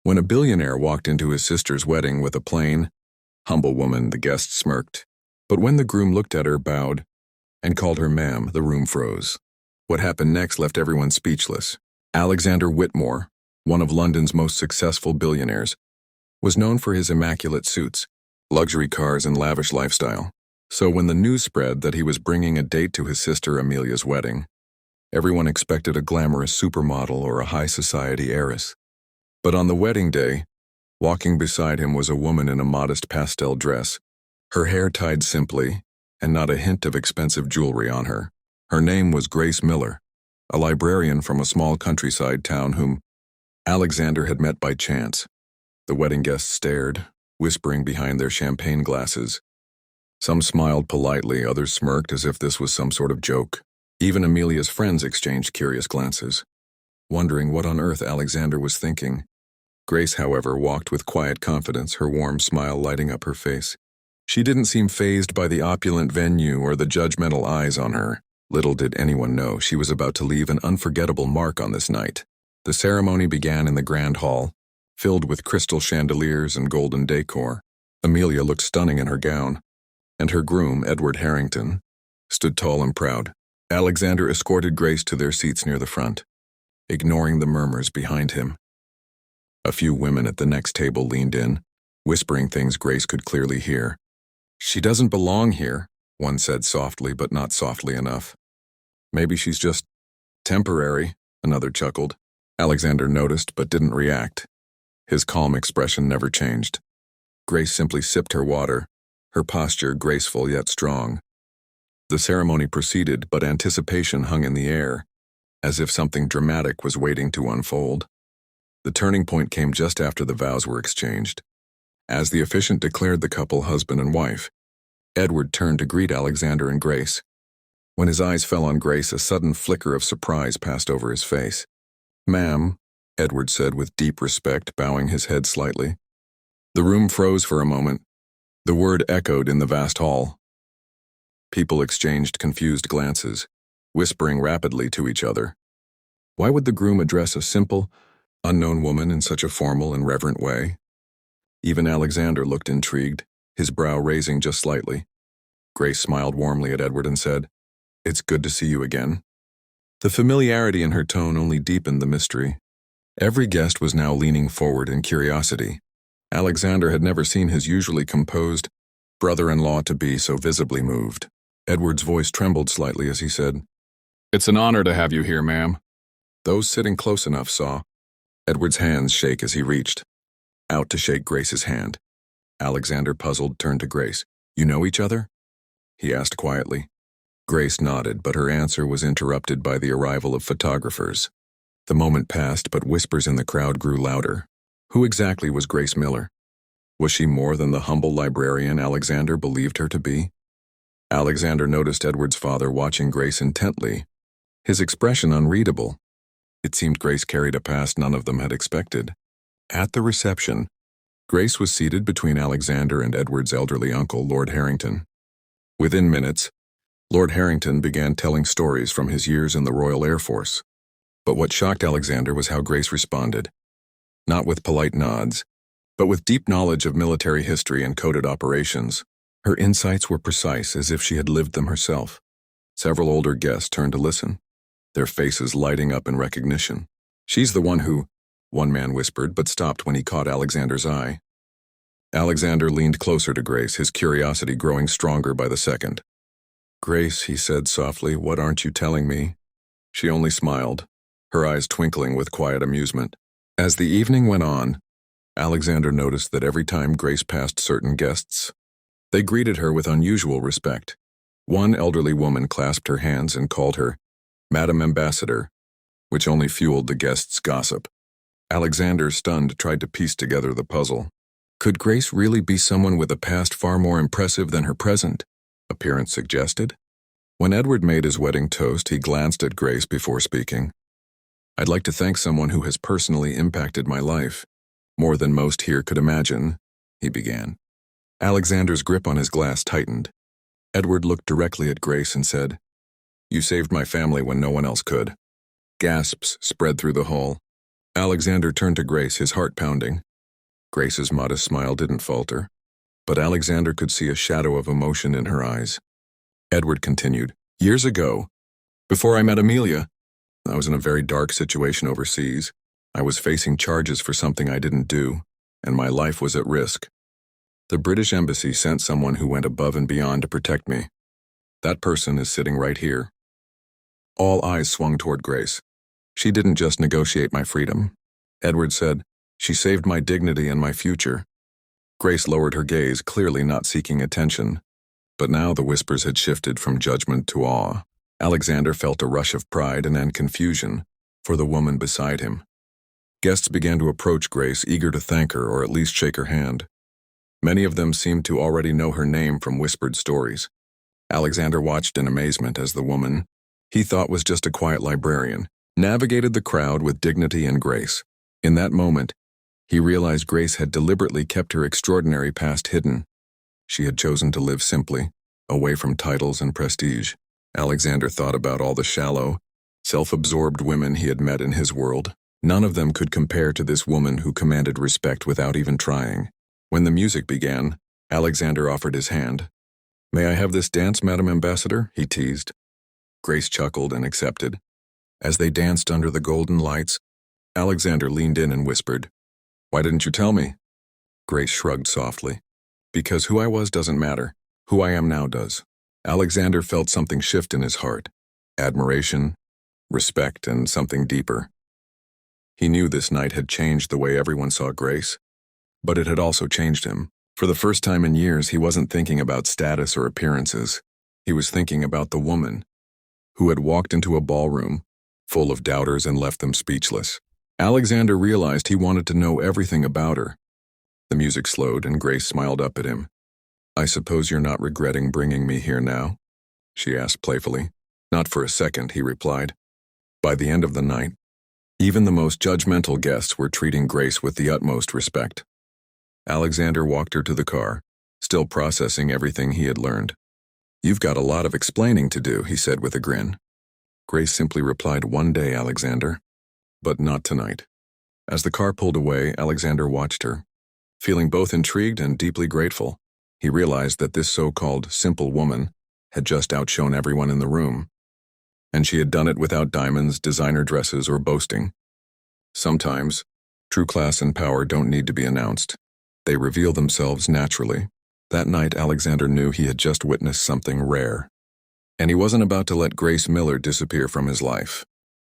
When a billionaire walked into his sister's wedding with a plain, humble woman, the guests smirked. But when the groom looked at her, bowed, and called her ma'am, the room froze. What happened next left everyone speechless. Alexander Whitmore, one of London's most successful billionaires, was known for his immaculate suits, luxury cars, and lavish lifestyle. So when the news spread that he was bringing a date to his sister Amelia's wedding, everyone expected a glamorous supermodel or a high society heiress. But on the wedding day, walking beside him was a woman in a modest pastel dress, her hair tied simply, and not a hint of expensive jewelry on her. Her name was Grace Miller, a librarian from a small countryside town whom Alexander had met by chance. The wedding guests stared, whispering behind their champagne glasses. Some smiled politely, others smirked as if this was some sort of joke. Even Amelia's friends exchanged curious glances, wondering what on earth Alexander was thinking. Grace, however, walked with quiet confidence, her warm smile lighting up her face. She didn't seem fazed by the opulent venue or the judgmental eyes on her. Little did anyone know she was about to leave an unforgettable mark on this night. The ceremony began in the grand hall, filled with crystal chandeliers and golden decor. Amelia looked stunning in her gown, and her groom, Edward Harrington, stood tall and proud. Alexander escorted Grace to their seats near the front, ignoring the murmurs behind him. A few women at the next table leaned in, whispering things Grace could clearly hear. "She doesn't belong here," one said softly, but not softly enough. "Maybe she's just temporary," another chuckled. Alexander noticed but didn't react. His calm expression never changed. Grace simply sipped her water, her posture graceful yet strong. The ceremony proceeded, but anticipation hung in the air, as if something dramatic was waiting to unfold. The turning point came just after the vows were exchanged. As the officiant declared the couple husband and wife, Edward turned to greet Alexander and Grace. When his eyes fell on Grace, a sudden flicker of surprise passed over his face. "Ma'am," Edward said with deep respect, bowing his head slightly. The room froze for a moment. The word echoed in the vast hall. People exchanged confused glances, whispering rapidly to each other. Why would the groom address a simple, unknown woman in such a formal and reverent way? Even Alexander looked intrigued, his brow raising just slightly. Grace smiled warmly at Edward and said, "It's good to see you again." The familiarity in her tone only deepened the mystery. Every guest was now leaning forward in curiosity. Alexander had never seen his usually composed brother-in-law-to-be so visibly moved. Edward's voice trembled slightly as he said, "It's an honor to have you here, ma'am." Those sitting close enough saw Edward's hands shake as he reached out to shake Grace's hand. Alexander, puzzled, turned to Grace. "You know each other?" he asked quietly. Grace nodded, but her answer was interrupted by the arrival of photographers. The moment passed, but whispers in the crowd grew louder. Who exactly was Grace Miller? Was she more than the humble librarian Alexander believed her to be? Alexander noticed Edward's father watching Grace intently, his expression unreadable. It seemed Grace carried a past none of them had expected. At the reception, Grace was seated between Alexander and Edward's elderly uncle, Lord Harrington. Within minutes, Lord Harrington began telling stories from his years in the Royal Air Force. But what shocked Alexander was how Grace responded. Not with polite nods, but with deep knowledge of military history and coded operations. Her insights were precise, as if she had lived them herself. Several older guests turned to listen, their faces lighting up in recognition. "She's the one who," one man whispered, but stopped when he caught Alexander's eye. Alexander leaned closer to Grace, his curiosity growing stronger by the second. "Grace," he said softly, "what aren't you telling me?" She only smiled, her eyes twinkling with quiet amusement. As the evening went on, Alexander noticed that every time Grace passed certain guests, they greeted her with unusual respect. One elderly woman clasped her hands and called her Madam Ambassador, which only fueled the guests' gossip. Alexander, stunned, tried to piece together the puzzle. Could Grace really be someone with a past far more impressive than her present appearance suggested? When Edward made his wedding toast, he glanced at Grace before speaking. "I'd like to thank someone who has personally impacted my life, more than most here could imagine," he began. Alexander's grip on his glass tightened. Edward looked directly at Grace and said, "You saved my family when no one else could." Gasps spread through the hall. Alexander turned to Grace, his heart pounding. Grace's modest smile didn't falter, but Alexander could see a shadow of emotion in her eyes. Edward continued, "Years ago, before I met Amelia, I was in a very dark situation overseas. I was facing charges for something I didn't do, and my life was at risk. The British Embassy sent someone who went above and beyond to protect me. That person is sitting right here." All eyes swung toward Grace. "She didn't just negotiate my freedom," Edward said. "She saved my dignity and my future." Grace lowered her gaze, clearly not seeking attention. But now the whispers had shifted from judgment to awe. Alexander felt a rush of pride and then confusion for the woman beside him. Guests began to approach Grace, eager to thank her or at least shake her hand. Many of them seemed to already know her name from whispered stories. Alexander watched in amazement as the woman, he thought was just a quiet librarian, navigated the crowd with dignity and grace. In that moment, he realized Grace had deliberately kept her extraordinary past hidden. She had chosen to live simply, away from titles and prestige. Alexander thought about all the shallow, self-absorbed women he had met in his world. None of them could compare to this woman who commanded respect without even trying. When the music began, Alexander offered his hand. "May I have this dance, Madam Ambassador?" he teased. Grace chuckled and accepted. As they danced under the golden lights, Alexander leaned in and whispered, "Why didn't you tell me?" Grace shrugged softly. "Because who I was doesn't matter. Who I am now does." Alexander felt something shift in his heart. Admiration, respect, and something deeper. He knew this night had changed the way everyone saw Grace, but it had also changed him. For the first time in years, he wasn't thinking about status or appearances. He was thinking about the woman who had walked into a ballroom full of doubters and left them speechless. Alexander realized he wanted to know everything about her. The music slowed and Grace smiled up at him. "I suppose you're not regretting bringing me here now?" she asked playfully. "Not for a second," he replied. By the end of the night, even the most judgmental guests were treating Grace with the utmost respect. Alexander walked her to the car, still processing everything he had learned. "You've got a lot of explaining to do," he said with a grin. Grace simply replied, "One day, Alexander. But not tonight." As the car pulled away, Alexander watched her. Feeling both intrigued and deeply grateful, he realized that this so-called simple woman had just outshone everyone in the room. And she had done it without diamonds, designer dresses, or boasting. Sometimes, true class and power don't need to be announced. They reveal themselves naturally. That night, Alexander knew he had just witnessed something rare. And he wasn't about to let Grace Miller disappear from his life.